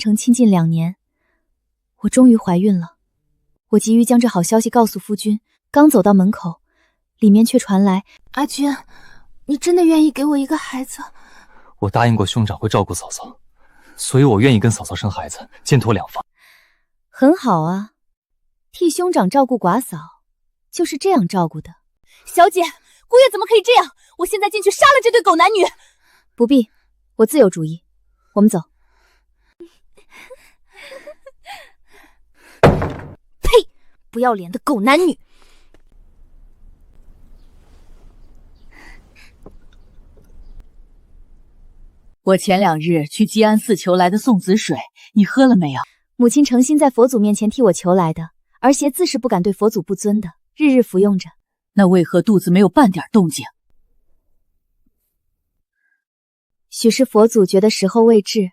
程亲近2年，我终于怀孕了。我急于将这好消息告诉夫君，刚走到门口，里面却传来：“阿君，你真的愿意给我一个孩子？”我答应过兄长会照顾嫂嫂，所以我愿意跟嫂嫂生孩子，肩托2房。很好啊，替兄长照顾寡嫂，就是这样照顾的。小姐，姑爷怎么可以这样？我现在进去杀了这对狗男女！不必，我自有主意。我们走。呸！不要脸的狗男女！我前2日去积安寺求来的送子水，你喝了没有？母亲诚心在佛祖面前替我求来的，儿媳自是不敢对佛祖不尊的，日日服用着。那为何肚子没有半点动静？许是佛祖觉得时候未至，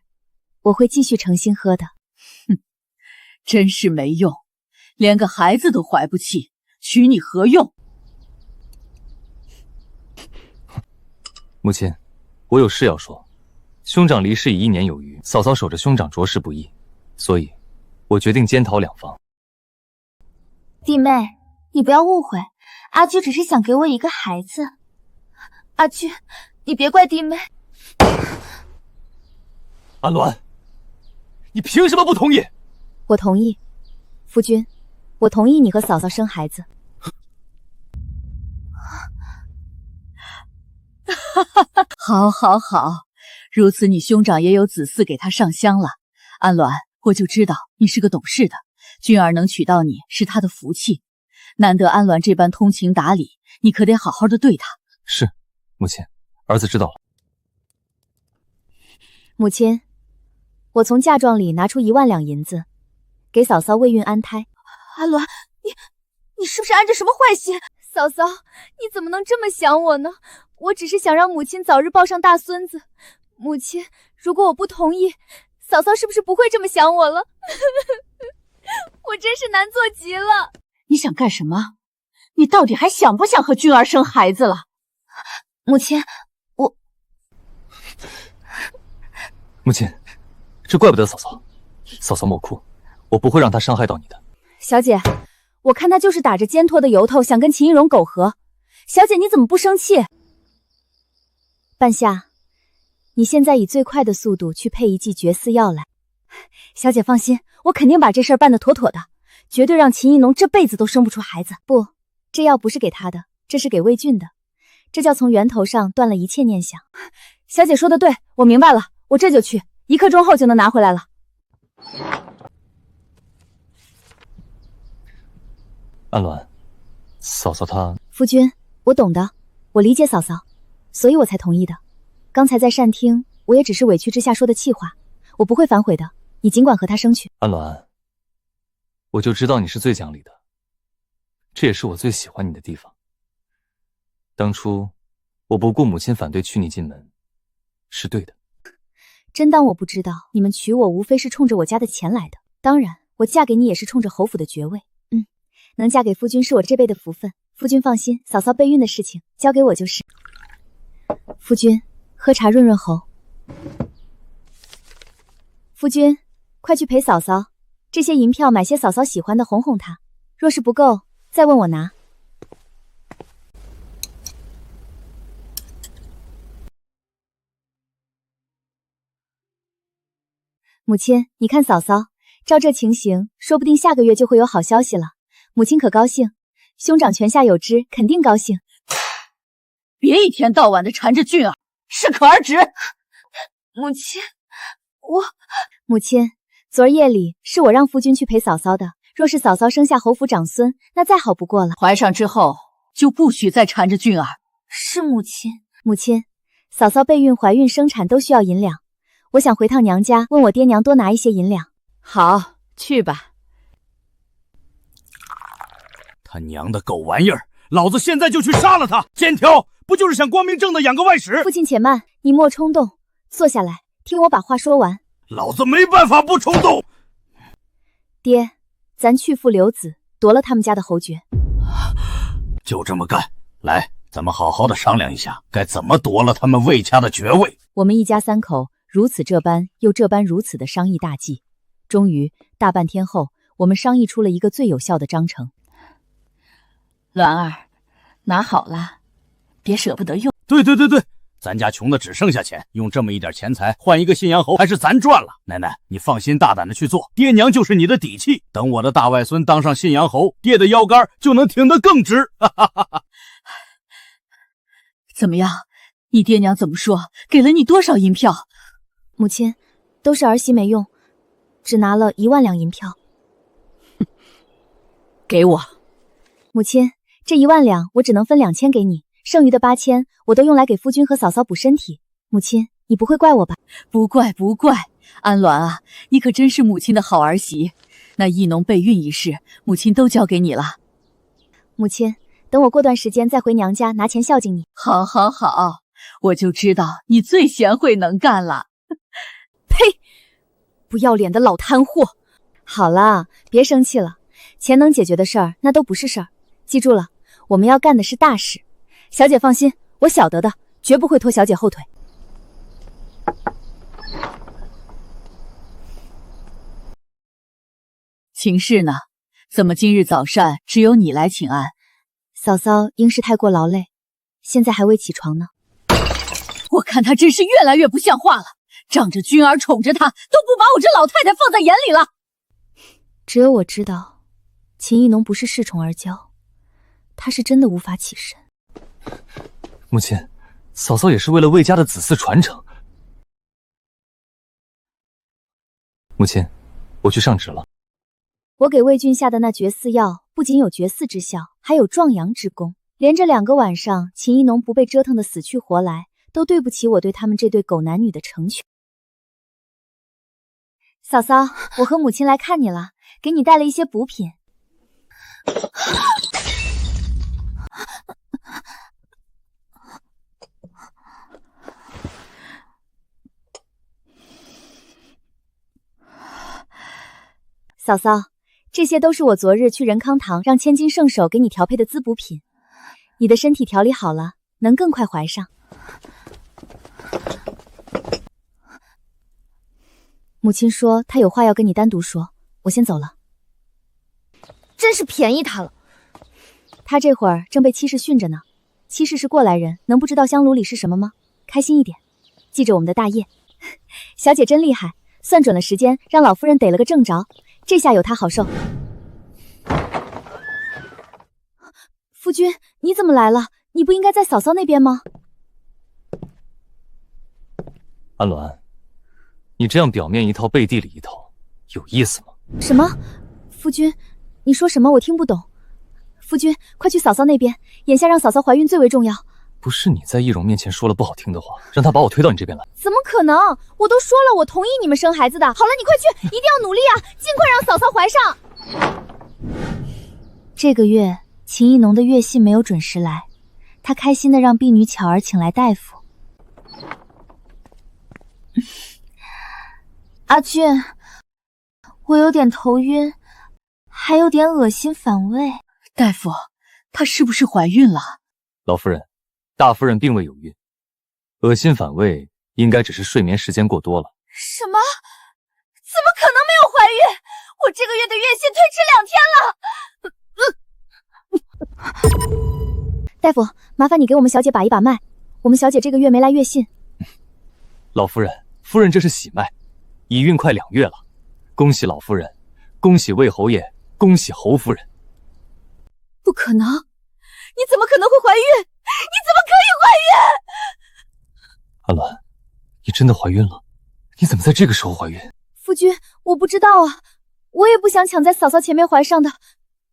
我会继续诚心喝的。哼，真是没用，连个孩子都怀不起，娶你何用？母亲，我有事要说。兄长离世已1年有余，嫂嫂守着兄长着实不易，所以我决定肩讨2房。弟妹，你不要误会，阿居只是想给我一个孩子。阿居，你别怪弟妹。安鸾，你凭什么不同意？我同意，夫君，我同意你和嫂嫂生孩子。好，好，好，如此你兄长也有子嗣给他上香了。安鸾，我就知道你是个懂事的，君儿能娶到你是他的福气。难得安鸾这般通情达理，你可得好好的对他。是，母亲，儿子知道了。母亲，我从嫁妆里拿出1万两银子，给嫂嫂喂孕安胎。安鸾，你是不是安着什么坏心？嫂嫂，你怎么能这么想我呢？我只是想让母亲早日抱上大孙子。母亲，如果我不同意，嫂嫂是不是不会这么想我了？我真是难做极了。你想干什么？你到底还想不想和君儿生孩子了？母亲，母亲，这怪不得嫂嫂。嫂嫂莫哭，我不会让她伤害到你的。小姐，我看他就是打着肩托的由头，想跟秦依荣苟合。小姐，你怎么不生气？半夏，你现在以最快的速度去配一剂绝丝药来。小姐放心，我肯定把这事儿办得妥妥的，绝对让秦依农这辈子都生不出孩子。不，这药不是给他的，这是给魏俊的，这叫从源头上断了一切念想。小姐说的对，我明白了，我这就去，1刻钟后就能拿回来了。安鸾，嫂嫂她……夫君，我懂的，我理解嫂嫂，所以我才同意的。刚才在膳厅，我也只是委屈之下说的气话，我不会反悔的。你尽管和他生去。安鸾，我就知道你是最讲理的，这也是我最喜欢你的地方。当初我不顾母亲反对娶你进门，是对的。真当我不知道，你们娶我无非是冲着我家的钱来的。当然，我嫁给你也是冲着侯府的爵位。能嫁给夫君是我这辈的福分。夫君放心，嫂嫂备孕的事情交给我就是。夫君，喝茶润润喉。夫君，快去陪嫂嫂，这些银票买些嫂嫂喜欢的哄哄她，若是不够，再问我拿。母亲，你看嫂嫂，照这情形，说不定下个月就会有好消息了。母亲可高兴，兄长泉下有知，肯定高兴。别一天到晚的缠着俊儿，适可而止。母亲，母亲，昨儿夜里是我让夫君去陪嫂嫂的。若是嫂嫂生下侯府长孙，那再好不过了。怀上之后就不许再缠着俊儿。是母亲。母亲，嫂嫂备孕、怀孕、生产都需要银两，我想回趟娘家，问我爹娘多拿一些银两。好，去吧。他娘的狗玩意儿！老子现在就去杀了他！肩挑，不就是想光明正大养个外室？父亲且慢，你莫冲动，坐下来，听我把话说完。老子没办法不冲动。爹，咱去父留子，夺了他们家的侯爵。就这么干，来，咱们好好的商量一下，该怎么夺了他们魏家的爵位。我们一家3口如此这般又这般如此的商议大计。终于大半天后，我们商议出了一个最有效的章程。鸾儿，拿好了，别舍不得用。对，咱家穷的只剩下钱，用这么一点钱财换一个信阳侯，还是咱赚了。奶奶，你放心大胆的去做，爹娘就是你的底气。等我的大外孙当上信阳侯，爹的腰杆就能挺得更直。怎么样？你爹娘怎么说？给了你多少银票？母亲，都是儿媳没用，只拿了1万两银票。给我。母亲，这1万两我只能分2000给你，剩余的8000我都用来给夫君和嫂嫂补身体。母亲，你不会怪我吧？不怪，安鸾啊，你可真是母亲的好儿媳。那义农备孕一事，母亲都交给你了。母亲，等我过段时间再回娘家拿钱孝敬你。好，我就知道你最贤惠能干了。呸！不要脸的老贪货！好了，别生气了，钱能解决的事儿那都不是事儿。记住了，我们要干的是大事。小姐放心，我晓得的，绝不会拖小姐后腿。秦氏呢？怎么今日早膳只有你来请安？嫂嫂应是太过劳累，现在还未起床呢。我看他真是越来越不像话了，仗着君儿宠着他，都不把我这老太太放在眼里了。只有我知道，秦义农不是恃宠而骄，他是真的无法起身。母亲，嫂嫂也是为了魏家的子嗣传承。母亲，我去上旨了。我给魏郡下的那绝嗣药，不仅有绝嗣之效，还有壮阳之功。连着2个晚上，秦义农不被折腾得死去活来，都对不起我对他们这对狗男女的成全。嫂嫂，我和母亲来看你了，给你带了一些补品。嫂嫂，这些都是我昨日去仁康堂让千金圣手给你调配的滋补品，你的身体调理好了，能更快怀上。母亲说她有话要跟你单独说，我先走了。真是便宜他了，他这会儿正被妻室训着呢。妻室是过来人，能不知道香炉里是什么吗？开心一点，记着我们的大业。小姐真厉害，算准了时间，让老夫人逮了个正着。这下有他好受。夫君，你怎么来了？你不应该在嫂嫂那边吗？安鸾，你这样表面一套背地里一套，有意思吗？什么？夫君，你说什么？我听不懂。夫君，快去嫂嫂那边，眼下让嫂嫂怀孕最为重要。不是你在易容面前说了不好听的话，让她把我推到你这边来？怎么可能？我都说了，我同意你们生孩子的。好了，你快去，一定要努力啊，尽快让嫂嫂怀上。这个月秦义农的月信没有准时来，他开心的让婢女巧儿请来大夫。阿俊，我有点头晕，还有点恶心反胃。大夫，她是不是怀孕了？老夫人，大夫人并未有孕，恶心反胃应该只是睡眠时间过多了。什么？怎么可能没有怀孕？我这个月的月信推迟2天了。大夫，麻烦你给我们小姐把一把脉，我们小姐这个月没来月信。老夫人，夫人这是喜脉，已孕快2月了，恭喜老夫人，恭喜魏侯爷，恭喜侯夫人。不可能，你怎么可能会怀孕？你怎么可以怀孕？安鸾，你真的怀孕了？你怎么在这个时候怀孕？夫君，我不知道啊，我也不想抢在嫂嫂前面怀上的。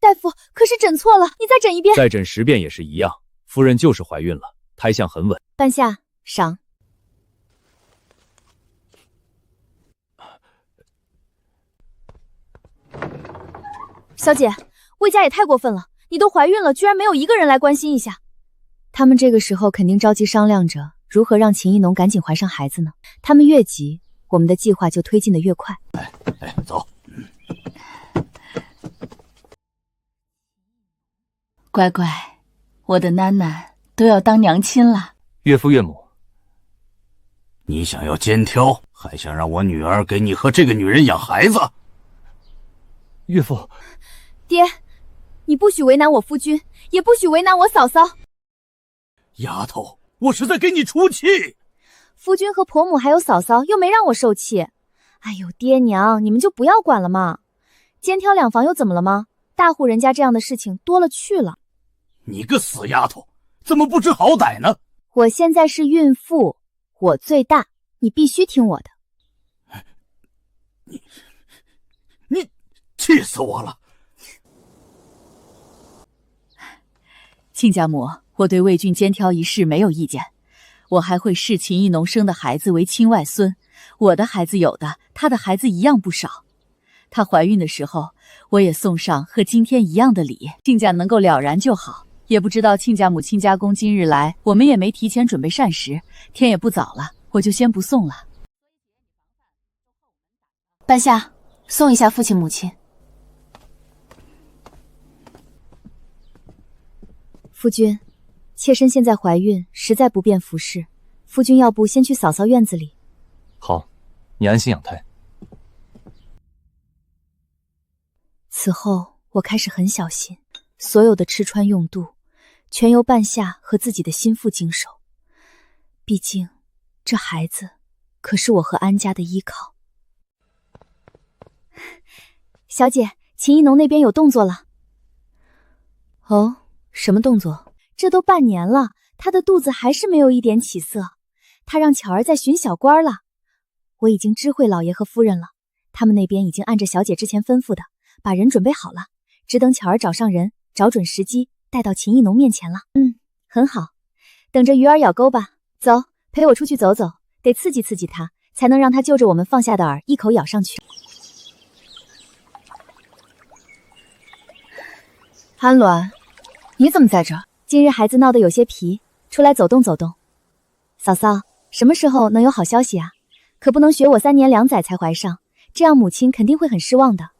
大夫，可是诊错了，你再诊一遍。再诊10遍也是一样，夫人就是怀孕了，胎象很稳。半夏，赏。小姐，魏家也太过分了，你都怀孕了，居然没有一个人来关心一下。他们这个时候肯定着急商量着如何让秦义农赶紧怀上孩子呢。他们越急，我们的计划就推进的越快。走。乖乖，我的囡囡都要当娘亲了。岳父岳母，你想要肩挑，还想让我女儿给你和这个女人养孩子？岳父，爹，你不许为难我夫君，也不许为难我嫂嫂。丫头，我是在给你出气。夫君和婆母还有嫂嫂又没让我受气。哎呦，爹娘，你们就不要管了嘛。肩挑两房又怎么了吗？大户人家这样的事情多了去了。你个死丫头，怎么不知好歹呢？我现在是孕妇，我最大，你必须听我的。你气死我了！亲家母，我对魏郡肩挑一事没有意见，我还会视秦义农生的孩子为亲外孙，我的孩子有的，他的孩子一样不少。她怀孕的时候，我也送上和今天一样的礼，亲家能够了然就好。也不知道亲家母亲家公今日来，我们也没提前准备膳食，天也不早了，我就先不送了。半夏，送一下父亲母亲。夫君，妾身现在怀孕，实在不便服侍，夫君要不先去嫂嫂院子里？好，你安心养胎。此后我开始很小心，所有的吃穿用度全由半夏和自己的心腹经手。毕竟这孩子可是我和安家的依靠。小姐，秦义农那边有动作了。哦，什么动作？这都半年了，他的肚子还是没有一点起色。他让巧儿在寻小官了。我已经知会老爷和夫人了，他们那边已经按着小姐之前吩咐的把人准备好了，只等巧儿找上人，找准时机带到秦义农面前了。很好，等着鱼儿咬钩吧。走，陪我出去走走，得刺激刺激他，才能让他就着我们放下的饵一口咬上去。安鸾，你怎么在这儿？今日孩子闹得有些皮，出来走动走动。嫂嫂，什么时候能有好消息啊？可不能学我3年2载才怀上，这样母亲肯定会很失望的。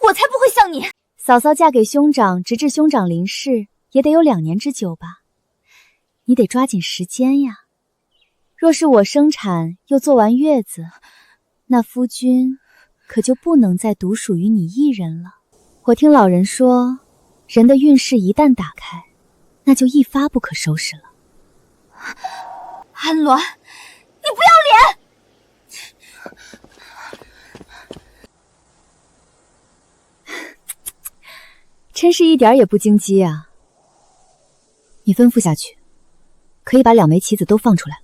我才不会像你！嫂嫂嫁给兄长，直至兄长临逝，也得有2年之久吧？你得抓紧时间呀。若是我生产又坐完月子，那夫君可就不能再独属于你一人了。我听老人说，人的运势一旦打开，那就一发不可收拾了。安鸾，你不要脸！真是一点也不惊激啊！你吩咐下去，可以把2枚棋子都放出来了。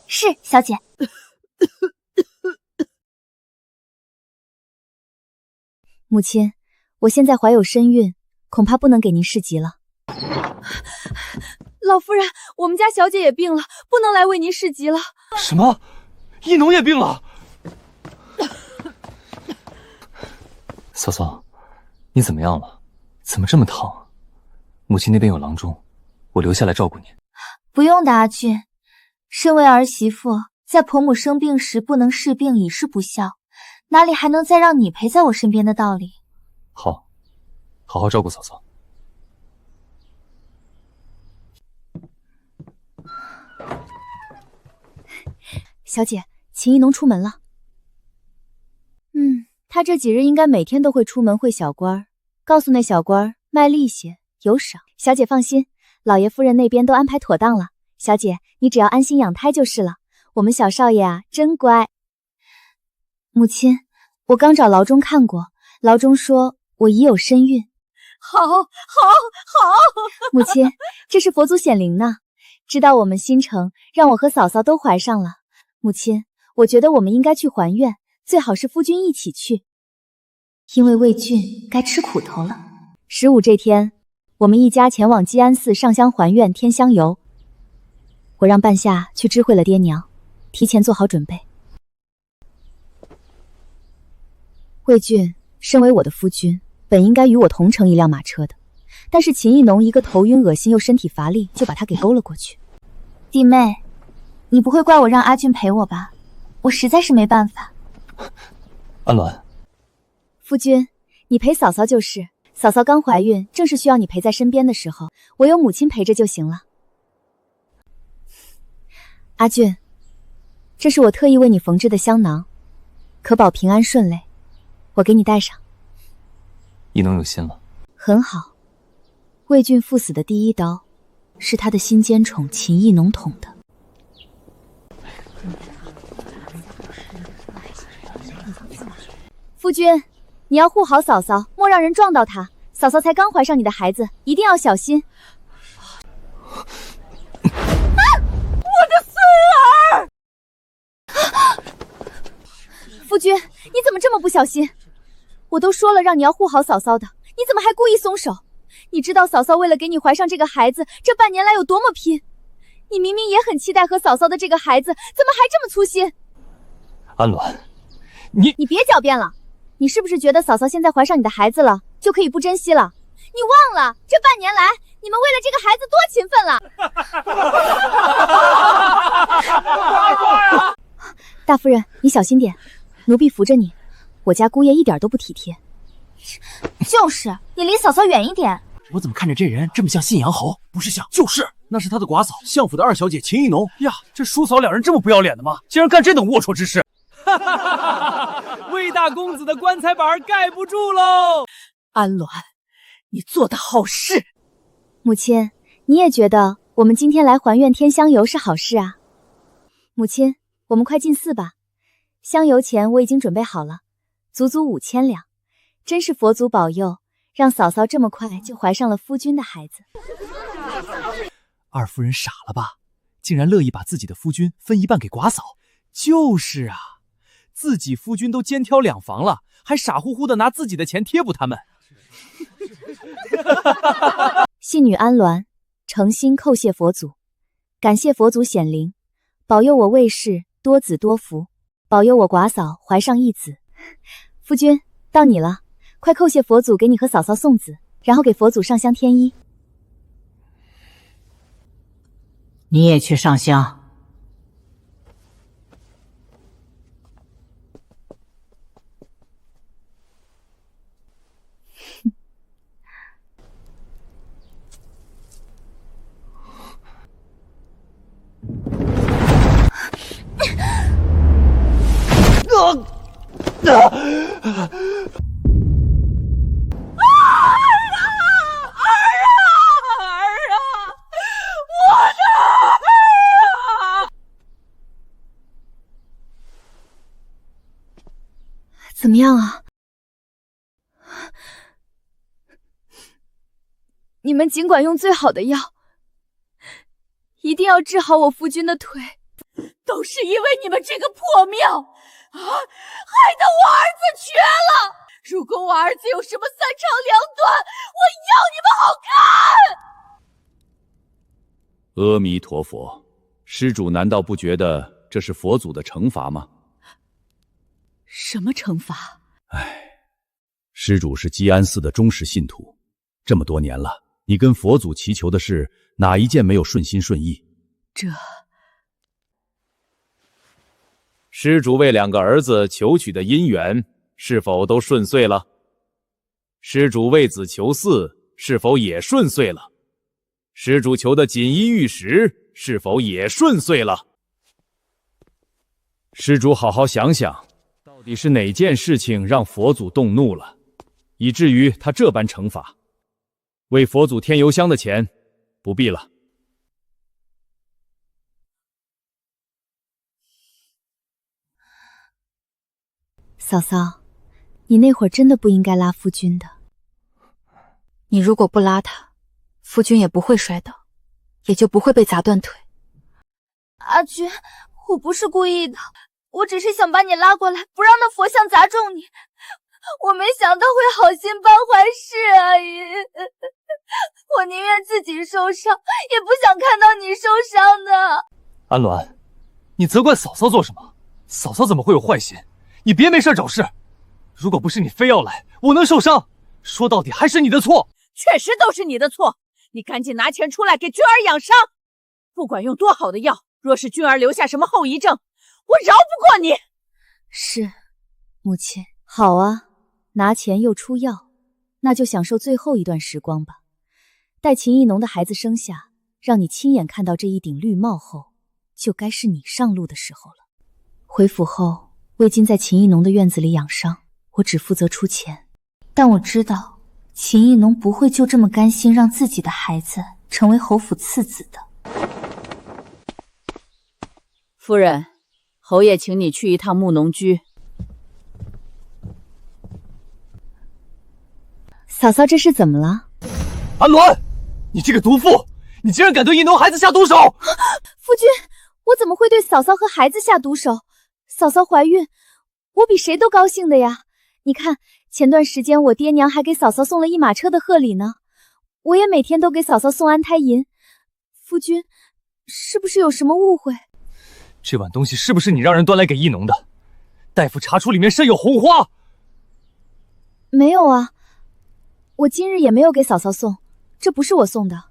是，小姐。母亲，我现在怀有身孕，恐怕不能给您侍疾了。老夫人，我们家小姐也病了，不能来为您侍疾了。什么？义农也病了？嫂嫂，你怎么样了？怎么这么烫？母亲那边有郎中，我留下来照顾您。不用的，阿俊。身为儿媳妇，在婆母生病时不能侍病已是不孝，哪里还能再让你陪在我身边的道理？好，好好照顾嫂嫂。小姐，秦义农出门了。他这几日应该每天都会出门会小官，告诉那小官卖力些，油少。小姐放心，老爷夫人那边都安排妥当了。小姐，你只要安心养胎就是了。我们小少爷啊，真乖。母亲，我刚找牢中看过，牢中说我已有身孕。好，母亲，这是佛祖显灵呢，知道我们新城，让我和嫂嫂都怀上了。母亲，我觉得我们应该去还愿，最好是夫君一起去，因为魏郡该吃苦头了。15这天，我们一家前往基安寺上香还愿添香油。我让半夏去知会了爹娘，提前做好准备。魏郡身为我的夫君，本应该与我同乘一辆马车的，但是秦义农一个头晕恶心又身体乏力，就把他给勾了过去。弟妹，你不会怪我让阿俊陪我吧？我实在是没办法。安鸾，夫君，你陪嫂嫂就是。嫂嫂刚怀孕，正是需要你陪在身边的时候，我有母亲陪着就行了。阿俊，这是我特意为你缝制的香囊，可保平安顺累，我给你带上。一农有心了。很好，魏俊赴死的第一刀，是他的心尖宠秦艺农捅的。夫君，你要护好嫂嫂，莫让人撞到她。嫂嫂才刚怀上你的孩子，一定要小心。夫君，你怎么这么不小心？我都说了让你要护好嫂嫂的，你怎么还故意松手？你知道嫂嫂为了给你怀上这个孩子，这半年来有多么拼？你明明也很期待和嫂嫂的这个孩子，怎么还这么粗心？安鸾，你别狡辩了，你是不是觉得嫂嫂现在怀上你的孩子了，就可以不珍惜了？你忘了这半年来你们为了这个孩子多勤奋了？大夫人，你小心点，奴婢扶着你。我家姑爷一点都不体贴。就是，你离嫂嫂远一点。我怎么看着这人这么像信阳侯？不是像，就是那是他的寡嫂，相府的二小姐秦艺农呀。这叔嫂两人这么不要脸的吗？竟然干这等龌龊之事！哈哈哈哈！魏大公子的棺材板盖不住喽！安鸾，你做的好事。母亲，你也觉得我们今天来还愿添香油是好事啊？母亲，我们快进寺吧。香油钱我已经准备好了，足足5000两。真是佛祖保佑，让嫂嫂这么快就怀上了夫君的孩子。二夫人傻了吧？竟然乐意把自己的夫君分一半给寡嫂。就是啊，自己夫君都肩挑两房了，还傻乎乎的拿自己的钱贴补他们。信女安鸾诚心叩谢佛祖，感谢佛祖显灵，保佑我魏氏多子多福，保佑我寡嫂怀上一子。夫君，到你了，快叩谢佛祖给你和嫂嫂送子，然后给佛祖上香添衣。你也去上香。怎么样啊？你们尽管用最好的药，一定要治好我夫君的腿。都是因为你们这个破庙啊，害得我儿子瘸了。如果我儿子有什么三长两短，我要你们好看！阿弥陀佛，施主难道不觉得这是佛祖的惩罚吗？什么惩罚？施主是基安寺的忠实信徒，这么多年了，你跟佛祖祈求的事，哪一件没有顺心顺意？这……施主为2个儿子求娶的姻缘，是否都顺遂了？施主为子求嗣，是否也顺遂了？施主求的锦衣玉食，是否也顺遂了？施主好好想想，到底是哪件事情让佛祖动怒了，以至于他这般惩罚？为佛祖添油香的钱，不必了。嫂嫂，你那会儿真的不应该拉夫君的。你如果不拉他，夫君也不会摔倒，也就不会被砸断腿。阿君，我不是故意的，我只是想把你拉过来，不让那佛像砸中你。我没想到会好心办坏事而已。我宁愿自己受伤，也不想看到你受伤的。安鸾，你责怪嫂嫂做什么？嫂嫂怎么会有坏心？你别没事找事。如果不是你非要来，我能受伤？说到底还是你的错。确实都是你的错，你赶紧拿钱出来给君儿养伤。不管用多好的药，若是君儿留下什么后遗症，我饶不过你。是，母亲。好啊，拿钱又出药，那就享受最后一段时光吧。待秦艺农的孩子生下，让你亲眼看到这一顶绿帽后，就该是你上路的时候了。回府后，魏晋在秦艺农的院子里养伤，我只负责出钱。但我知道，秦艺农不会就这么甘心让自己的孩子成为侯府次子的。夫人，侯爷请你去一趟慕农居。嫂嫂，这是怎么了？安鸾，你这个毒妇，你竟然敢对艺农孩子下毒手！夫君，我怎么会对嫂嫂和孩子下毒手？嫂嫂怀孕，我比谁都高兴的呀！你看，前段时间我爹娘还给嫂嫂送了一马车的贺礼呢，我也每天都给嫂嫂送安胎银。夫君，是不是有什么误会？这碗东西是不是你让人端来给艺农的？大夫查出里面渗有红花。没有啊，我今日也没有给嫂嫂送，这不是我送的。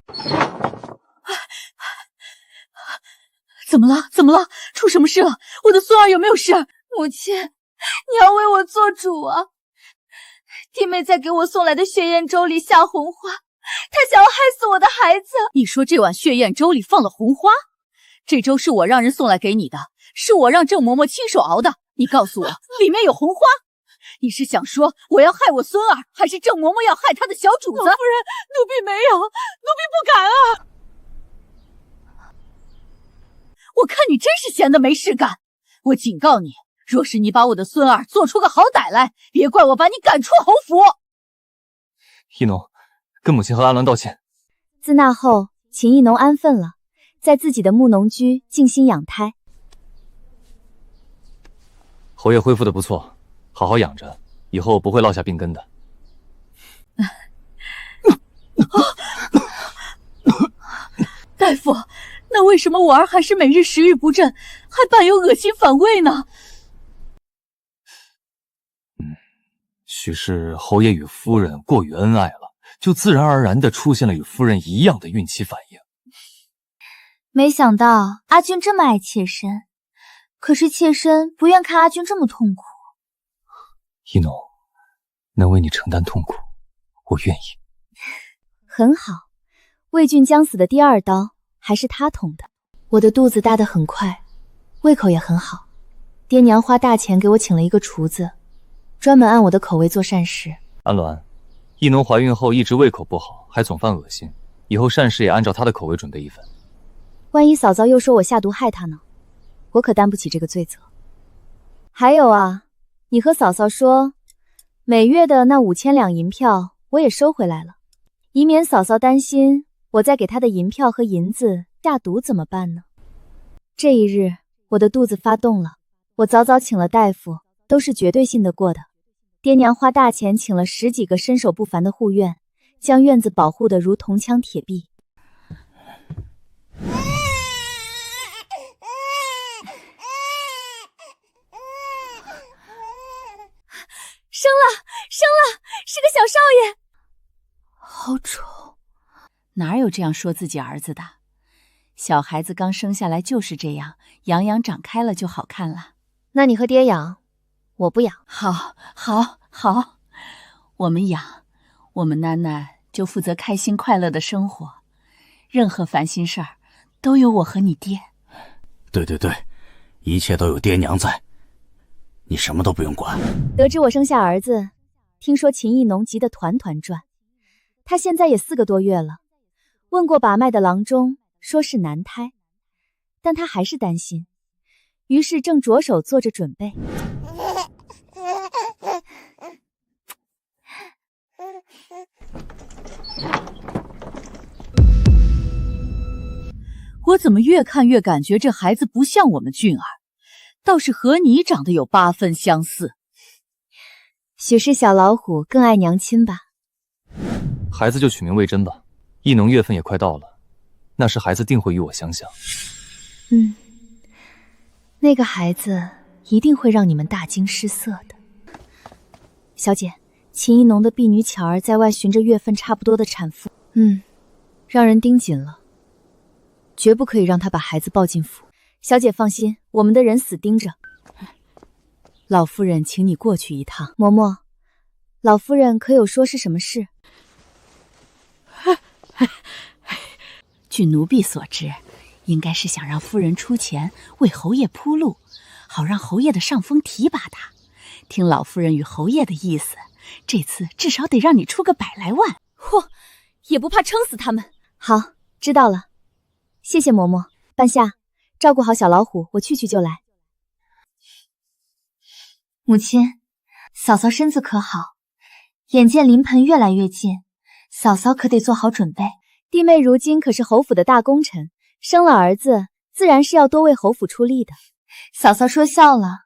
怎么了？怎么了？出什么事了？我的孙儿有没有事？母亲，你要为我做主啊！弟妹在给我送来的血燕粥里下红花，她想要害死我的孩子。你说这碗血燕粥里放了红花？这粥是我让人送来给你的，是我让郑嬷嬷亲手熬的。你告诉我，里面有红花？你是想说我要害我孙儿，还是郑嬷嬷要害她的小主子？老夫人，奴婢没有，奴婢不敢啊！我看你真是闲得没事干。我警告你，若是你把我的孙儿做出个好歹来，别怪我把你赶出侯府。艺农，跟母亲和安鸾道歉。自那后，秦艺农安分了，在自己的慕农居静心养胎。侯爷恢复的不错，好好养着，以后不会落下病根的。大夫，那为什么我儿还是每日食欲不振，还伴有恶心反胃呢？许是侯爷与夫人过于恩爱了，就自然而然地出现了与夫人一样的孕期反应。没想到阿君这么爱妾身，可是妾身不愿看阿君这么痛苦。艺农，能为你承担痛苦，我愿意。很好，魏俊将死的第二刀还是他捅的。我的肚子大得很快，胃口也很好。爹娘花大钱给我请了一个厨子，专门按我的口味做膳食。安鸾，艺农怀孕后一直胃口不好，还总犯恶心，以后膳食也按照她的口味准备一份。万一嫂嫂又说我下毒害她呢？我可担不起这个罪责。还有啊，你和嫂嫂说，每月的那5000两银票我也收回来了，以免嫂嫂担心我再给她的银票和银子下毒怎么办呢？这一日，我的肚子发动了，我早早请了大夫，都是绝对信得过的。爹娘花大钱请了10几个身手不凡的护院，将院子保护得如铜墙铁壁。生了，是个小少爷。好丑，哪有这样说自己儿子的？小孩子刚生下来就是这样，养养长开了就好看了。那你和爹养，我不养。好，我们养，我们囡囡就负责开心快乐的生活，任何烦心事儿都有我和你爹。对，一切都有爹娘在，你什么都不用管。得知我生下儿子，听说秦艺农急得团团转。他现在也4个多月了，问过把脉的郎中，说是男胎，但他还是担心，于是正着手做着准备。我怎么越看越感觉这孩子不像我们俊儿，倒是和你长得有8分相似。许是小老虎更爱娘亲吧。孩子就取名魏真吧，艺农月份也快到了，那时孩子定会与我相像。那个孩子一定会让你们大惊失色的。小姐，秦艺农的婢女巧儿在外寻着月份差不多的产妇，让人盯紧了，绝不可以让她把孩子抱进府。小姐放心，我们的人死盯着。老夫人请你过去一趟。嬷嬷，老夫人可有说是什么事？据奴婢所知，应该是想让夫人出钱为侯爷铺路，好让侯爷的上峰提拔他。听老夫人与侯爷的意思，这次至少得让你出个100来万。嚯，也不怕撑死他们。好，知道了，谢谢嬷嬷。半夏，照顾好小老虎，我去就来。母亲，嫂嫂身子可好？眼见临盆越来越近，嫂嫂可得做好准备。弟妹如今可是侯府的大功臣，生了儿子，自然是要多为侯府出力的。嫂嫂说笑了，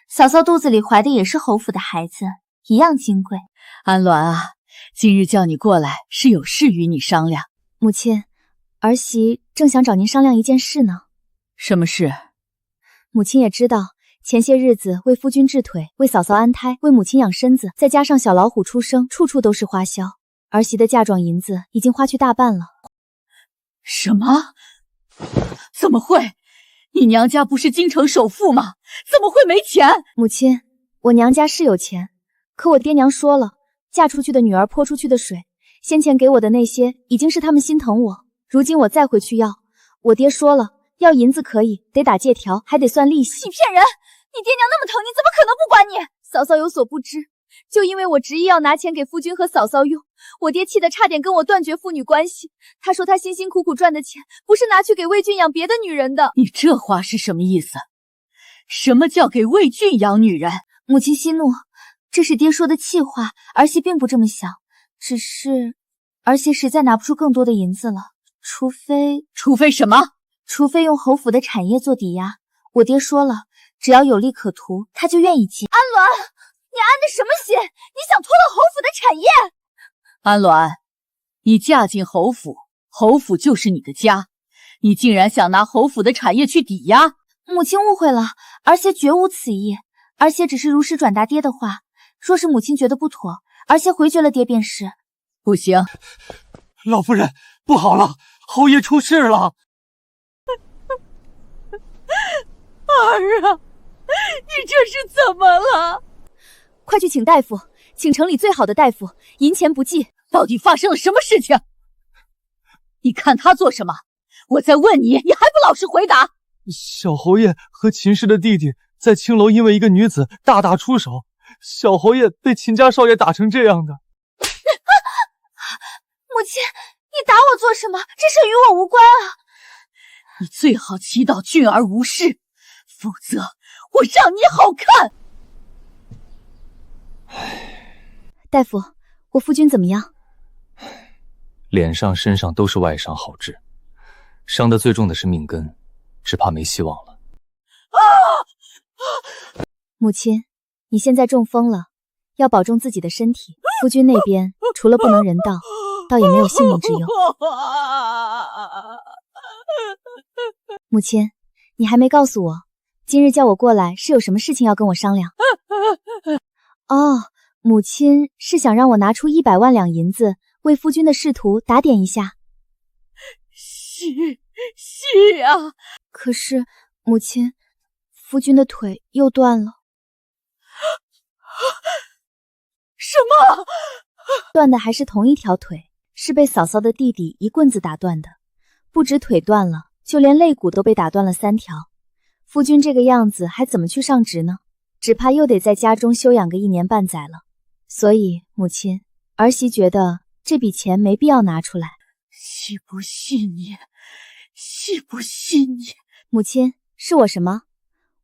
嫂嫂肚子里怀的也是侯府的孩子，一样金贵。安鸾啊，今日叫你过来是有事与你商量。母亲，儿媳正想找您商量一件事呢。什么事？母亲也知道，前些日子为夫君治腿，为嫂嫂安胎，为母亲养身子，再加上小老虎出生，处处都是花销。儿媳的嫁妆银子已经花去大半了。什么？怎么会？你娘家不是京城首富吗？怎么会没钱？母亲，我娘家是有钱，可我爹娘说了，嫁出去的女儿泼出去的水，先前给我的那些已经是他们心疼我，如今我再回去要，我爹说了，要银子可以，得打借条，还得算利息。你骗人！你爹娘那么疼你，怎么可能不管你？嫂嫂有所不知，就因为我执意要拿钱给夫君和嫂嫂用，我爹气得差点跟我断绝父女关系。他说他辛辛苦苦赚的钱，不是拿去给魏俊养别的女人的。你这话是什么意思？什么叫给魏俊养女人？母亲息怒，这是爹说的气话，儿媳并不这么想，只是儿媳实在拿不出更多的银子了，除非什么？除非用侯府的产业做抵押。我爹说了，只要有利可图，他就愿意借。安鸾，你安的什么心？你想拖了侯府的产业？安鸾，你嫁进侯府，侯府就是你的家，你竟然想拿侯府的产业去抵押？母亲误会了，儿媳绝无此意，儿媳只是如实转达爹的话，若是母亲觉得不妥，儿媳回绝了爹便是。不行，老夫人，不好了，侯爷出事了！儿啊，你这是怎么了？快去请大夫，请城里最好的大夫，银钱不计。到底发生了什么事情？你看他做什么？我在问你，你还不老实回答？小侯爷和秦氏的弟弟在青楼因为一个女子大打出手，小侯爷被秦家少爷打成这样的。母亲，你打我做什么？这事与我无关啊！你最好祈祷俊儿无事，否则我让你好看。大夫，我夫君怎么样？脸上身上都是外伤好治，伤得最重的是命根，只怕没希望了。母亲，你现在中风了，要保重自己的身体。夫君那边除了不能人道，倒也没有性命之忧。母亲，你还没告诉我，今日叫我过来是有什么事情要跟我商量？哦，母亲是想让我拿出100万两银子，为夫君的仕途打点一下。是啊，可是母亲，夫君的腿又断了。什么？断的还是同一条腿，是被嫂嫂的弟弟一棍子打断的。不止腿断了，就连肋骨都被打断了3条。夫君这个样子还怎么去上职呢？只怕又得在家中休养个1年半载了。所以母亲，儿媳觉得这笔钱没必要拿出来。信不信你？信不信你？母亲，是我什么？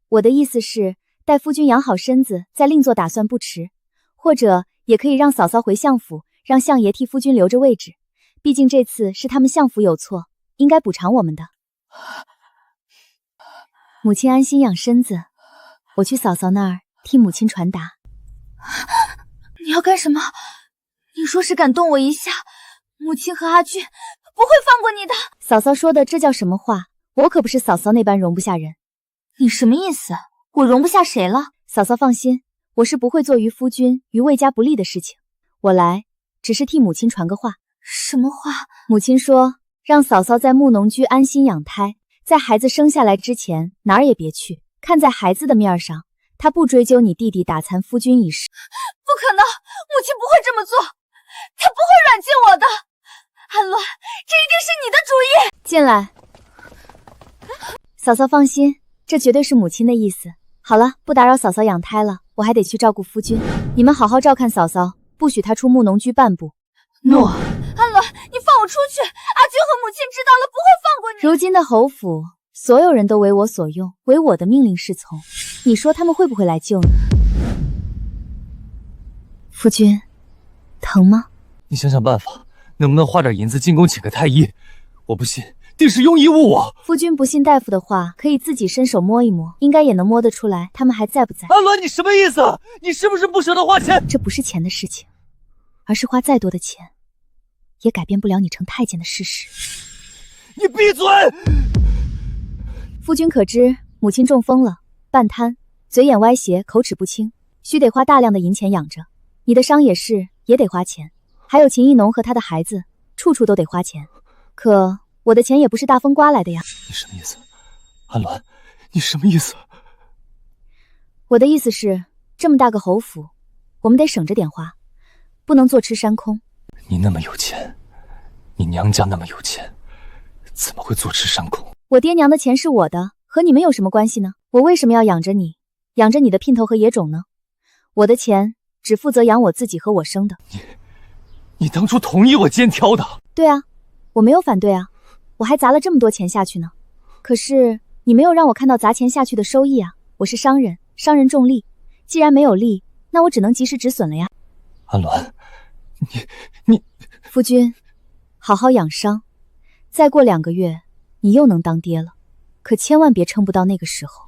我的意思是，待夫君养好身子，再另做打算不迟。或者也可以让嫂嫂回相府，让相爷替夫君留着位置。毕竟这次是他们相府有错，应该补偿我们的。母亲安心养身子，我去嫂嫂那儿替母亲传达。你要干什么？你若是敢动我一下，母亲和阿俊不会放过你的。嫂嫂说的这叫什么话？我可不是嫂嫂那般容不下人。你什么意思？我容不下谁了？嫂嫂放心，我是不会做于夫君于魏家不利的事情。我来只是替母亲传个话。什么话？母亲说让嫂嫂在慕农居安心养胎，在孩子生下来之前哪儿也别去。看在孩子的面上，她不追究你弟弟打残夫君一事。不可能，母亲不会这么做，她不会软禁我的。安鸾，这一定是你的主意。进来。嫂嫂放心，这绝对是母亲的意思。好了，不打扰嫂嫂养胎了，我还得去照顾夫君。你们好好照看嫂嫂，不许她出慕农居半步。诺。安伦，你放我出去！阿君和母亲知道了不会放过你。如今的侯府，所有人都为我所用，为我的命令是从。你说他们会不会来救你？夫君，疼吗？你想想办法，能不能花点银子进宫请个太医？我不信，定是庸医误我。夫君不信大夫的话，可以自己伸手摸一摸，应该也能摸得出来他们还在不在。安伦，你什么意思？你是不是不舍得花钱？这不是钱的事情，而是花再多的钱，也改变不了你成太监的事实。你闭嘴！夫君可知，母亲中风了，半瘫，嘴眼歪斜，口齿不清，须得花大量的银钱养着。你的伤也是，也得花钱。还有秦艺农和他的孩子，处处都得花钱。可我的钱也不是大风刮来的呀。你什么意思？安伦，你什么意思？我的意思是，这么大个侯府，我们得省着点花，不能坐吃山空。你那么有钱，你娘家那么有钱，怎么会坐吃山空？我爹娘的钱是我的，和你们有什么关系呢？我为什么要养着你，养着你的姘头和野种呢？我的钱只负责养我自己和我生的。你当初同意我肩挑的。对啊，我没有反对啊，我还砸了这么多钱下去呢。可是你没有让我看到砸钱下去的收益啊。我是商人，商人重利，既然没有利，那我只能及时止损了呀。安伦，你夫君，好好养伤，再过2个月你又能当爹了，可千万别撑不到那个时候。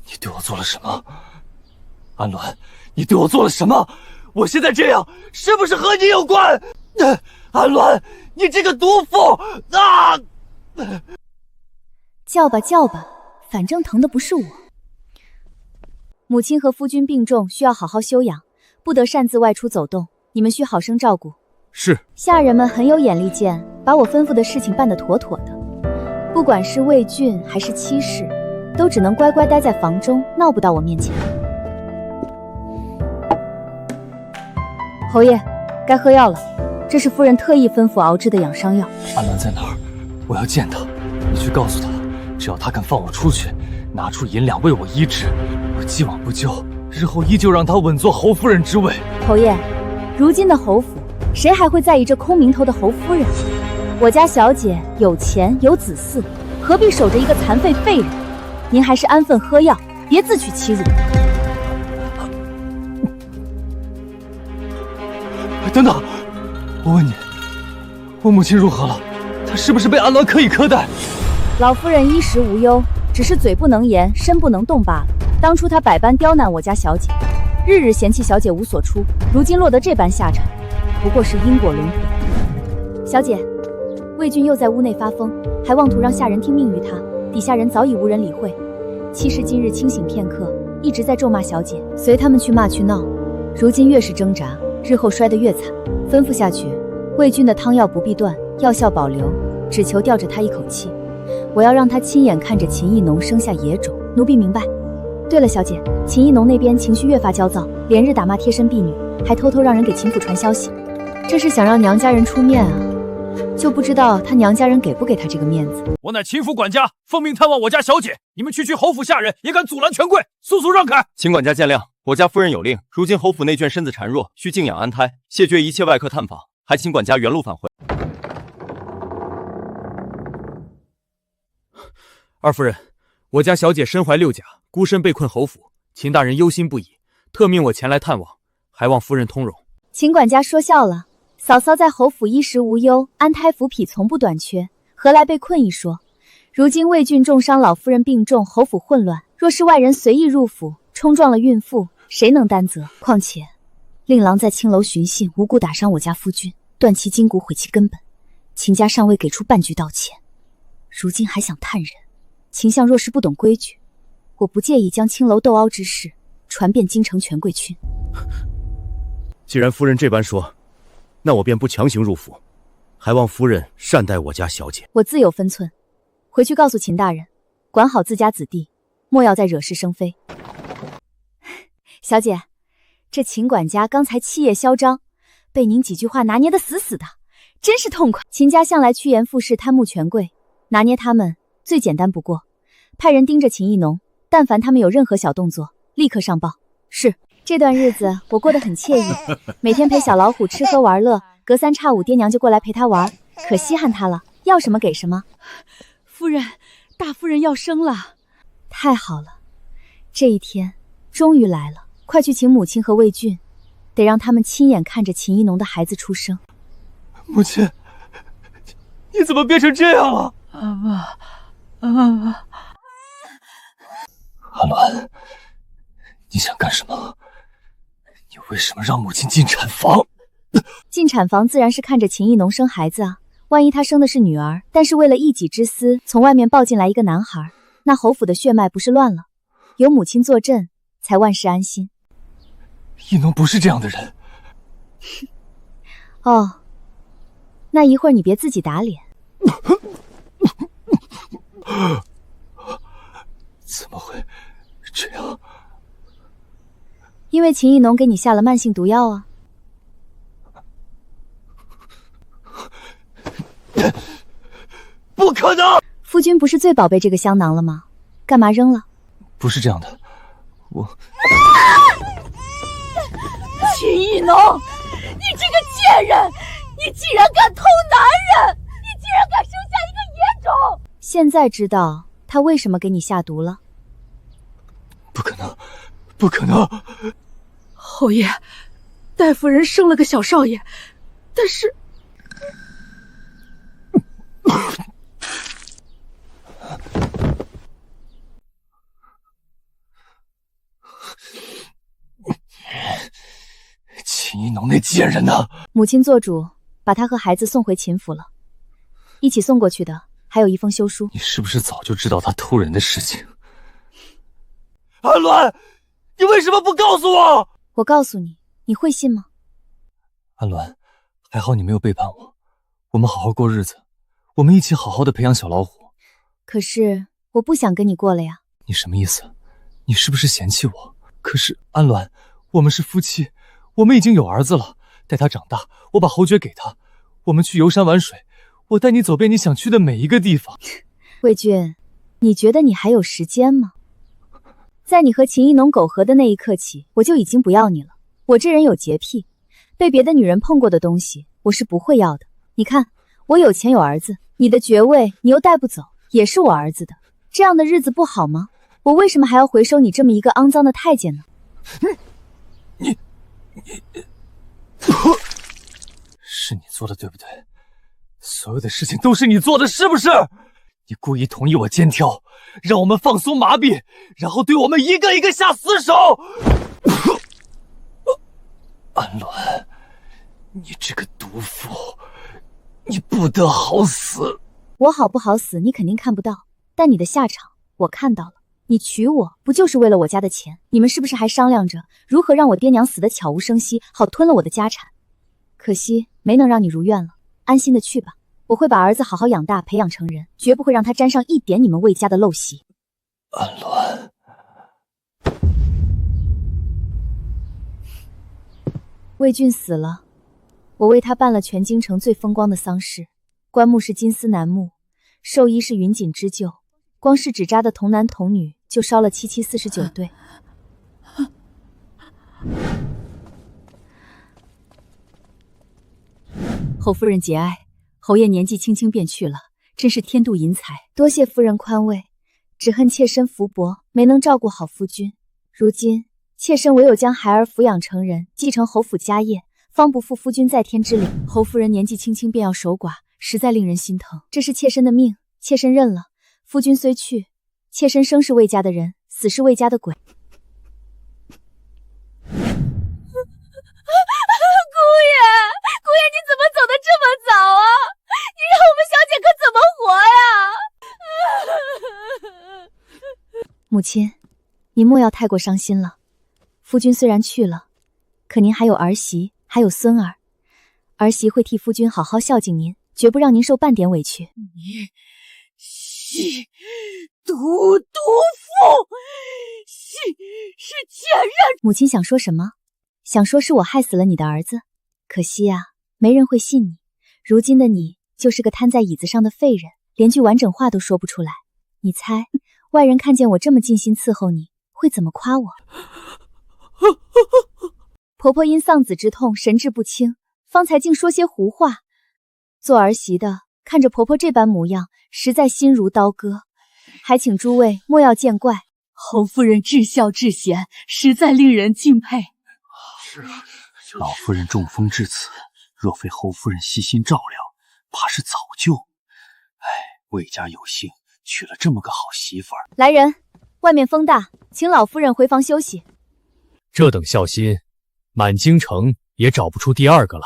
你对我做了什么？安伦，你对我做了什么？我现在这样是不是和你有关？安伦，你这个毒妇啊！叫吧叫吧，反正疼的不是我。母亲和夫君病重，需要好好休养，不得擅自外出走动，你们需好生照顾。是。下人们很有眼力见，把我吩咐的事情办得妥妥的。不管是魏俊还是妻室，都只能乖乖待在房中，闹不到我面前。侯爷，该喝药了，这是夫人特意吩咐熬制的养伤药。安伦在哪儿？我要见他。你去告诉他，只要他肯放我出去，拿出银两为我医治，我既往不咎，日后依旧让他稳坐侯夫人之位。侯爷，如今的侯府，谁还会在意这空名头的侯夫人？我家小姐有钱有子嗣，何必守着一个残废废人？您还是安分喝药，别自取其辱。等等，我问你，我母亲如何了？她是不是被安伦刻意苛待？老夫人衣食无忧，只是嘴不能言，身不能动罢了。当初她百般刁难我家小姐，日日嫌弃小姐无所出，如今落得这般下场，不过是因果轮回。小姐，魏俊又在屋内发疯，还妄图让下人听命于他，底下人早已无人理会。妻室今日清醒片刻，一直在咒骂小姐，随他们去骂去闹，如今越是挣扎，日后摔得越惨。吩咐下去，魏俊的汤药不必断，药效保留，只求吊着他一口气。我要让他亲眼看着秦艺农生下野种，奴婢明白。对了，小姐，秦艺农那边情绪越发焦躁，连日打骂贴身婢女，还偷偷让人给秦府传消息，这是想让娘家人出面啊，就不知道他娘家人给不给他这个面子。我乃秦府管家，奉命探望我家小姐，你们区区侯府下人也敢阻拦权贵，速速让开！请管家见谅，我家夫人有令，如今侯府内眷身子孱弱，需静养安胎，谢绝一切外客探访，还请管家原路返回。二夫人，我家小姐身怀6甲，孤身被困侯府，秦大人忧心不已，特命我前来探望，还望夫人通融。秦管家说笑了，嫂嫂在侯府衣食无忧，安胎服婢从不短缺，何来被困一说？如今魏郡重伤，老夫人病重，侯府混乱，若是外人随意入府，冲撞了孕妇，谁能担责？况且令郎在青楼寻衅，无故打伤我家夫君，断其筋骨，毁其根本，秦家尚未给出半句道歉，如今还想探人，秦相若是不懂规矩，我不介意将青楼斗殴之事传遍京城权贵群。既然夫人这般说，那我便不强行入府，还望夫人善待我家小姐。我自有分寸，回去告诉秦大人，管好自家子弟，莫要再惹是生非。小姐，这秦管家刚才气焰嚣张，被您几句话拿捏得死死的，真是痛快。秦家向来趋炎附势，贪慕权贵，拿捏他们最简单不过，派人盯着秦艺农，但凡他们有任何小动作，立刻上报。是。这段日子我过得很惬意，每天陪小老虎吃喝玩乐，隔三差五爹娘就过来陪他玩，可稀罕他了，要什么给什么。夫人，大夫人要生了。太好了，这一天终于来了，快去请母亲和魏俊，得让他们亲眼看着秦艺农的孩子出生。母亲，你怎么变成这样了？阿鸾，你想干什么？你为什么让母亲进产房？进产房自然是看着秦艺农生孩子啊，万一他生的是女儿，但是为了一己之私，从外面抱进来一个男孩，那侯府的血脉不是乱了？有母亲坐镇，才万事安心。艺农不是这样的人。哦，那一会儿你别自己打脸。怎么会这样？因为秦艺农给你下了慢性毒药啊。不可能！夫君不是最宝贝这个香囊了吗？干嘛扔了？不是这样的，秦艺农，你这个贱人，你竟然敢偷男人，你竟然敢生下一个野种！现在知道他为什么给你下毒了？不可能，不可能！侯爷，戴夫人生了个小少爷，但是……秦艺农那贱人呢？母亲做主，把他和孩子送回秦府了。一起送过去的还有一封休书。你是不是早就知道他偷人的事情？安鸾，你为什么不告诉我？我告诉你，你会信吗？安鸾，还好你没有背叛我，我们好好过日子，我们一起好好的培养小老虎。可是我不想跟你过了呀。你什么意思？你是不是嫌弃我？可是安鸾，我们是夫妻，我们已经有儿子了，待他长大，我把侯爵给他，我们去游山玩水，我带你走遍你想去的每一个地方。魏俊，你觉得你还有时间吗？在你和秦艺农苟合的那一刻起，我就已经不要你了。我这人有洁癖，被别的女人碰过的东西，我是不会要的。你看，我有钱有儿子，你的爵位你又带不走，也是我儿子的，这样的日子不好吗？我为什么还要回收你这么一个肮脏的太监呢？是你做的对不对？所有的事情都是你做的，是不是？你故意同意我肩挑，让我们放松麻痹，然后对我们一个一个下死手。安鸾，你这个毒妇，你不得好死！我好不好死你肯定看不到，但你的下场我看到了。你娶我不就是为了我家的钱？你们是不是还商量着如何让我爹娘死得悄无声息，好吞了我的家产？可惜没能让你如愿了，安心的去吧。我会把儿子好好养大，培养成人，绝不会让他沾上一点你们魏家的陋习。安鸾，魏俊死了，我为他办了全京城最风光的丧事，棺木是金丝楠木，寿衣是云锦织就，光是纸扎的童男童女就烧了749对。侯夫人节哀，侯爷年纪轻轻便去了，真是天妒银才。多谢夫人宽慰，只恨妾身福薄，没能照顾好夫君。如今妾身唯有将孩儿抚养成人，继承侯府家业，方不负夫君在天之灵。侯夫人年纪轻轻便要守寡，实在令人心疼。这是妾身的命，妾身认了。夫君虽去，妾身生是魏家的人，死是魏家的鬼。姑爷，你怎么走得这么早啊？你让我们小姐可怎么活呀？母亲，您莫要太过伤心了。夫君虽然去了，可您还有儿媳，还有孙儿，儿媳会替夫君好好孝敬您，绝不让您受半点委屈。你是毒妇，是贱人！母亲想说什么？想说是我害死了你的儿子，可惜啊，没人会信你。如今的你就是个瘫在椅子上的废人，连句完整话都说不出来。你猜，外人看见我这么尽心伺候你，会怎么夸我？婆婆因丧子之痛神志不清，方才竟说些胡话。做儿媳的看着婆婆这般模样，实在心如刀割，还请诸位莫要见怪。侯夫人至孝至贤，实在令人敬佩。是啊，老夫人中风至此，若非侯夫人悉心照料，怕是早就……魏家有幸娶了这么个好媳妇儿。来人，外面风大，请老夫人回房休息。这等孝心，满京城也找不出第二个了。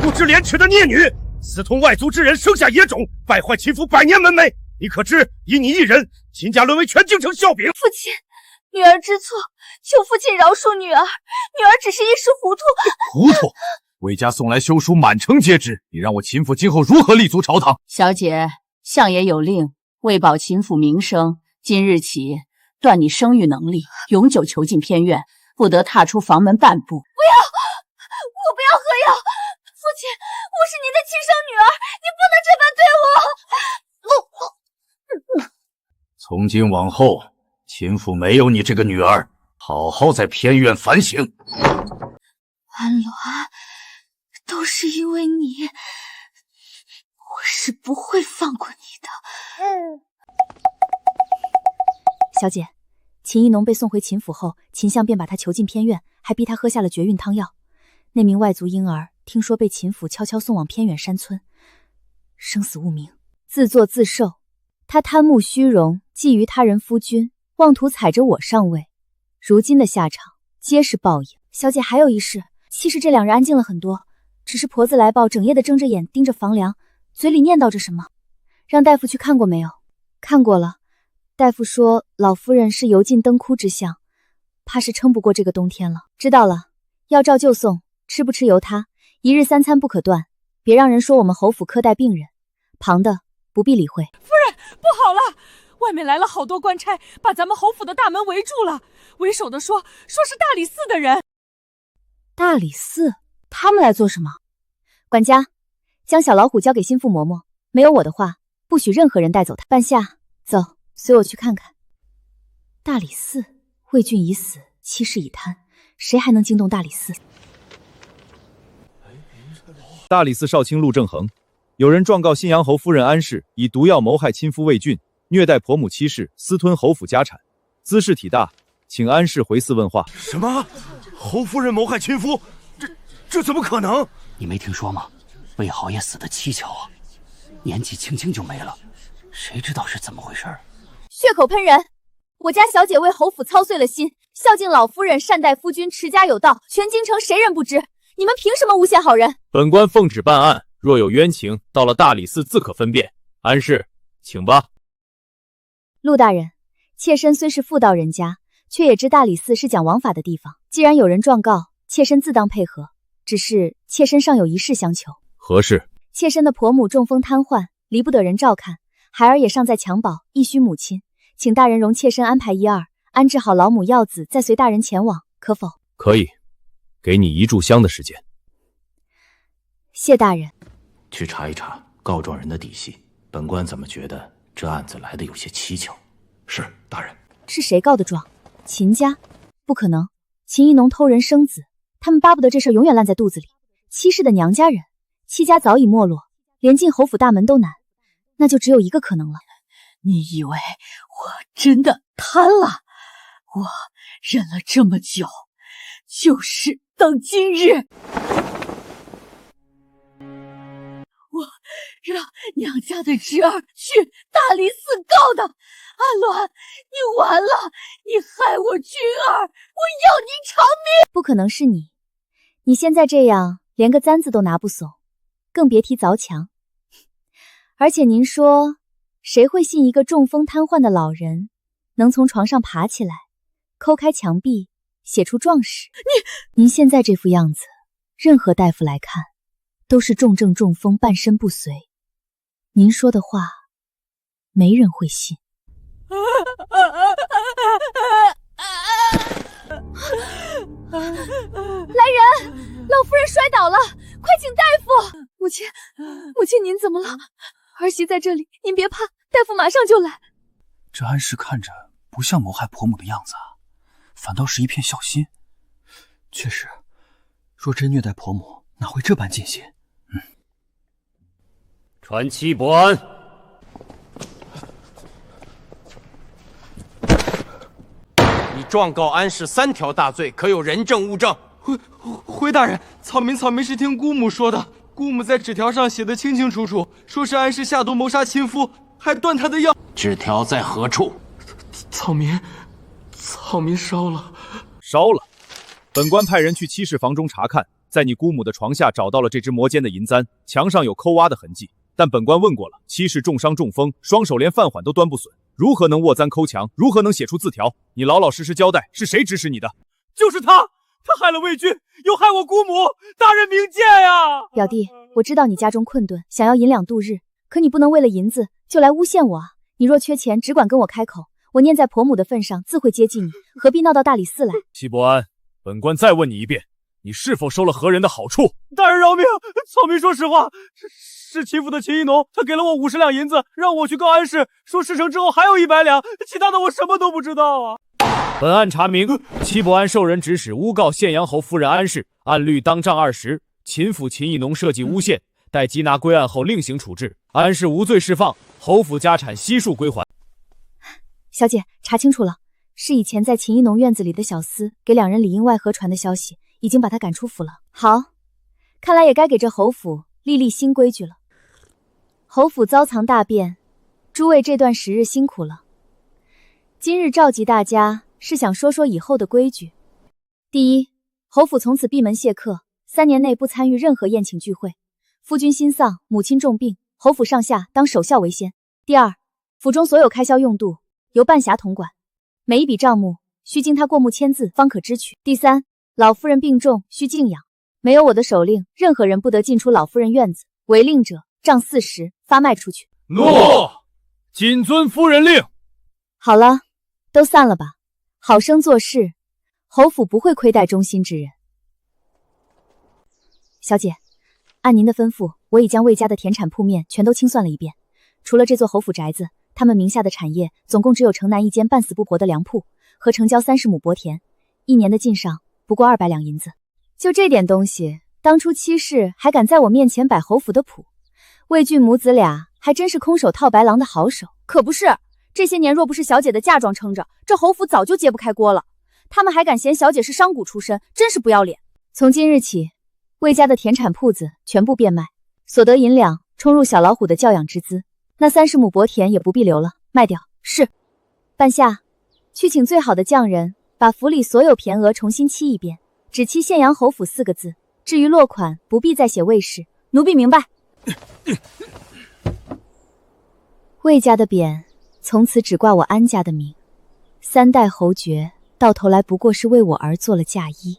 不知廉耻的孽女，私通外族之人，生下野种，败坏秦府百年门楣。你可知，以你一人，秦家沦为全京城笑柄？父亲，女儿知错，求父亲饶恕女儿。女儿只是一时糊涂。糊涂！魏家送来休书，满城皆知。你让我秦府今后如何立足朝堂？小姐，相爷有令，为保秦府名声，今日起断你生育能力，永久囚禁偏院，不得踏出房门半步。不要！我不要喝药！父亲，我是您的亲生女儿，你不能这般对我！从今往后，秦府没有你这个女儿，好好在偏院反省。安鸾，都是因为你，我是不会放过你的。小姐，秦宜农被送回秦府后，秦相便把他囚禁偏院，还逼他喝下了绝孕汤药。那名外族婴儿听说被秦府悄悄送往偏远山村，生死勿明，自作自受。他贪慕虚荣，觊觎他人夫君，妄图踩着我上位，如今的下场皆是报应。小姐还有一事，其实这两日安静了很多，只是婆子来报，整夜的睁着眼盯着房梁，嘴里念叨着什么。让大夫去看过没有？看过了，大夫说老夫人是油尽灯枯之相，怕是撑不过这个冬天了。知道了，药照就送，吃不吃由他，一日3餐不可断，别让人说我们侯府苛待病人。旁的不必理会。夫人，不好了，外面来了好多官差，把咱们侯府的大门围住了。为首的说是大理寺的人。大理寺？他们来做什么？管家，将小老虎交给心腹嬷嬷，没有我的话，不许任何人带走他。半夏，走，随我去看看。大理寺，魏俊已死，妻室已瘫，谁还能惊动大理寺？大理寺少卿陆正恒，有人状告新阳侯夫人安氏以毒药谋害亲夫魏俊，虐待婆母妻室，私吞侯府家产，姿事体大，请安氏回寺问话。什么？侯夫人谋害亲夫？这怎么可能？你没听说吗？魏豪爷死得蹊跷啊，年纪轻轻就没了，谁知道是怎么回事？血口喷人！我家小姐为侯府操碎了心，孝敬老夫人，善待夫君，持家有道，全京城谁人不知？你们凭什么诬陷好人？本官奉旨办案，若有冤情，到了大理寺自可分辨。安氏，请吧。陆大人，妾身虽是妇道人家，却也知大理寺是讲王法的地方。既然有人状告，妾身自当配合。只是妾身尚有一事相求。何事？妾身的婆母中风瘫痪，离不得人照看，孩儿也尚在襁褓，亦需母亲，请大人容妾身安排一二，安置好老母药子，再随大人前往，可否？可以，给你1炷香的时间。谢大人。去查一查告状人的底细，本官怎么觉得这案子来得有些蹊跷？是，大人。是谁告的状？秦家？不可能，秦宜农偷人生子，他们巴不得这事永远烂在肚子里。戚氏的娘家人，戚家早已没落，连进侯府大门都难，那就只有一个可能了。你以为我真的贪了？我忍了这么久，就是等今日。我让娘家的侄儿去大理寺告的。安鸾，你完了！你害我君儿，我要你偿命！不可能是你，你现在这样，连个簪子都拿不怂，更别提凿墙。而且您说，谁会信一个中风瘫痪的老人能从床上爬起来，抠开墙壁，写出状史？您现在这副样子，任何大夫来看，都是重症中风，半身不遂。您说的话，没人会信。来人，老夫人摔倒了，快请大夫！母亲，您怎么了？媳在这里，您别怕，大夫马上就来。这安氏看着不像谋害婆母的样子啊，反倒是一片孝心。确实，若真虐待婆母，哪会这般尽心？传七伯安。你状告安氏3条大罪，可有人证物证？回大人，草民是听姑母说的，姑母在纸条上写的清清楚楚，说是安氏下毒谋杀亲夫，还断他的药。纸条在何处？草民烧了。烧了。本官派人去七室房中查看，在你姑母的床下找到了这只魔尖的银簪，墙上有抠挖的痕迹。但本官问过了，七室重伤中风，双手连饭碗都端不损，如何能握簪抠墙？如何能写出字条？你老老实实交代，是谁指使你的？就是他害了魏郡，又害我姑母，大人明鉴呀！表弟，我知道你家中困顿，想要银两度日，可你不能为了银子就来诬陷我啊！你若缺钱，只管跟我开口，我念在婆母的份上，自会接济你，何必闹到大理寺来？戚伯安，本官再问你一遍，你是否收了何人的好处？大人饶命，草民说实话，是齐府的秦一农，他给了我50两银子，让我去告安氏，说事成之后还有100两，其他的我什么都不知道啊。本案查明，戚伯安受人指使诬告献阳侯夫人安氏，按律当杖20。秦府秦义农设计诬陷，待缉拿归案后另行处置。安氏无罪释放，侯府家产悉数归还。小姐，查清楚了，是以前在秦一农院子里的小厮给2人里应外合传的消息，已经把他赶出府了。好，看来也该给这侯府立新规矩了。侯府遭藏大变，诸位这段时日辛苦了。今日召集大家，是想说说以后的规矩。第一，侯府从此闭门谢客，3年内不参与任何宴请聚会。夫君心丧，母亲重病，侯府上下当守孝为先。第二，府中所有开销用度由半侠统管，每一笔账目需经他过目签字方可支取。第三，老夫人病重，需静养，没有我的手令，任何人不得进出老夫人院子，违令者杖40，发卖出去。诺，谨遵夫人令。好了，都散了吧，好生做事，侯府不会亏待忠心之人。小姐，按您的吩咐，我已将魏家的田产铺面全都清算了一遍，除了这座侯府宅子，他们名下的产业总共只有城南一间半死不活的粮铺和城郊30亩薄田，1年的进赏不过200两银子。就这点东西，当初七氏还敢在我面前摆侯府的谱，魏郡母子俩还真是空手套白狼的好手。可不是，这些年若不是小姐的嫁妆撑着，这侯府早就揭不开锅了。他们还敢嫌小姐是商贾出身，真是不要脸。从今日起，魏家的田产铺子全部变卖，所得银两充入小老虎的教养之资，那30亩薄田也不必留了，卖掉。是。半夏，去请最好的匠人，把府里所有匾额重新漆一遍，只漆献阳侯府4个字，至于落款不必再写魏氏，奴婢明白。魏家的匾从此只挂我安家的名，3代侯爵到头来不过是为我而做了嫁衣。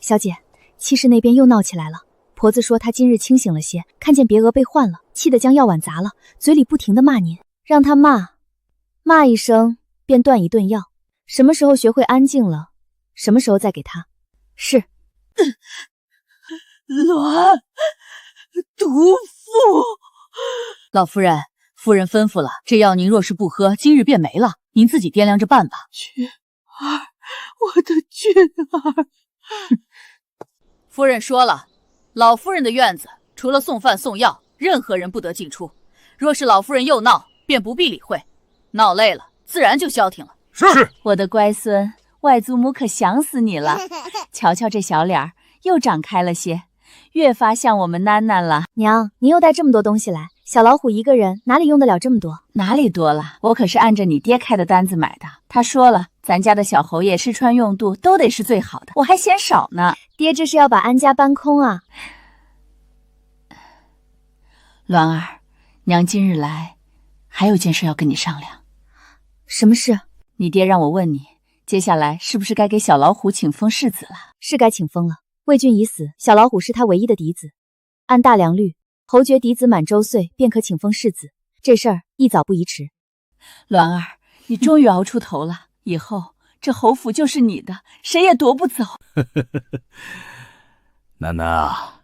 小姐，七氏那边又闹起来了，婆子说她今日清醒了些，看见别额被换了，气得将药碗砸了，嘴里不停地骂您，让她骂一声便断一顿药。什么时候学会安静了，什么时候再给她。是。卵毒妇，老夫人，夫人吩咐了，这药您若是不喝，今日便没了，您自己掂量着办吧。俊儿，我的俊儿。夫人说了，老夫人的院子除了送饭送药，任何人不得进出。若是老夫人又闹，便不必理会，闹累了，自然就消停了。是，我的乖孙，外祖母可想死你了。瞧瞧这小脸儿，又长开了些，越发像我们囡囡了。娘，您又带这么多东西来，小老虎一个人哪里用得了这么多？哪里多了？我可是按着你爹开的单子买的。他说了，咱家的小侯爷吃穿用度都得是最好的，我还嫌少呢。爹这是要把安家搬空啊？鸾儿，娘今日来，还有件事要跟你商量。什么事？你爹让我问你，接下来是不是该给小老虎请封世子了？是该请封了。魏郡已死，小老虎是他唯一的嫡子，按大良律，侯爵嫡子满周岁便可请封世子，这事儿宜早不宜迟。鸾儿，你终于熬出头了，以后这侯府就是你的，谁也夺不走。囡囡啊，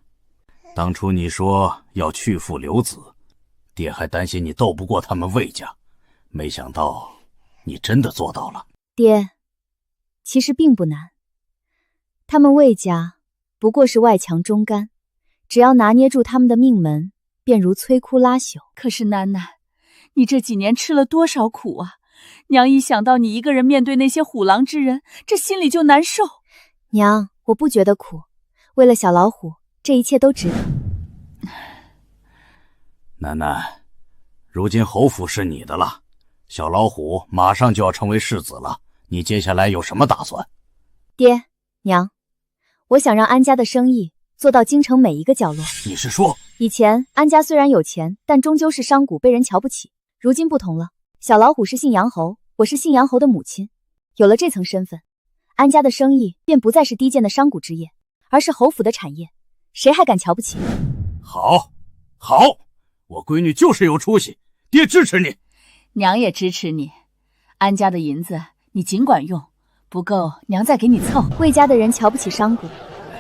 当初你说要去父留子，爹还担心你斗不过他们魏家，没想到你真的做到了。爹，其实并不难。他们魏家不过是外强中干，只要拿捏住他们的命门，便如摧枯拉朽。可是楠楠，你这几年吃了多少苦啊！娘一想到你一个人面对那些虎狼之人，这心里就难受。娘，我不觉得苦，为了小老虎，这一切都值得。楠楠，如今侯府是你的了，小老虎马上就要成为世子了，你接下来有什么打算？爹娘，我想让安家的生意做到京城每一个角落。你是说，以前安家虽然有钱，但终究是商贾，被人瞧不起。如今不同了，小老虎是信阳侯，我是信阳侯的母亲，有了这层身份，安家的生意便不再是低贱的商贾之业，而是侯府的产业，谁还敢瞧不起？好，好，我闺女就是有出息，爹支持你。娘也支持你，安家的银子你尽管用，不够娘再给你凑。魏家的人瞧不起商贾，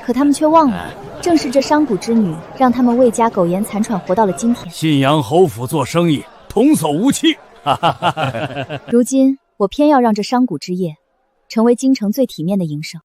可他们却忘了，正是这商贾之女，让他们魏家苟延残喘活到了今天。信阳侯府做生意童叟无欺，如今我偏要让这商贾之业成为京城最体面的营生。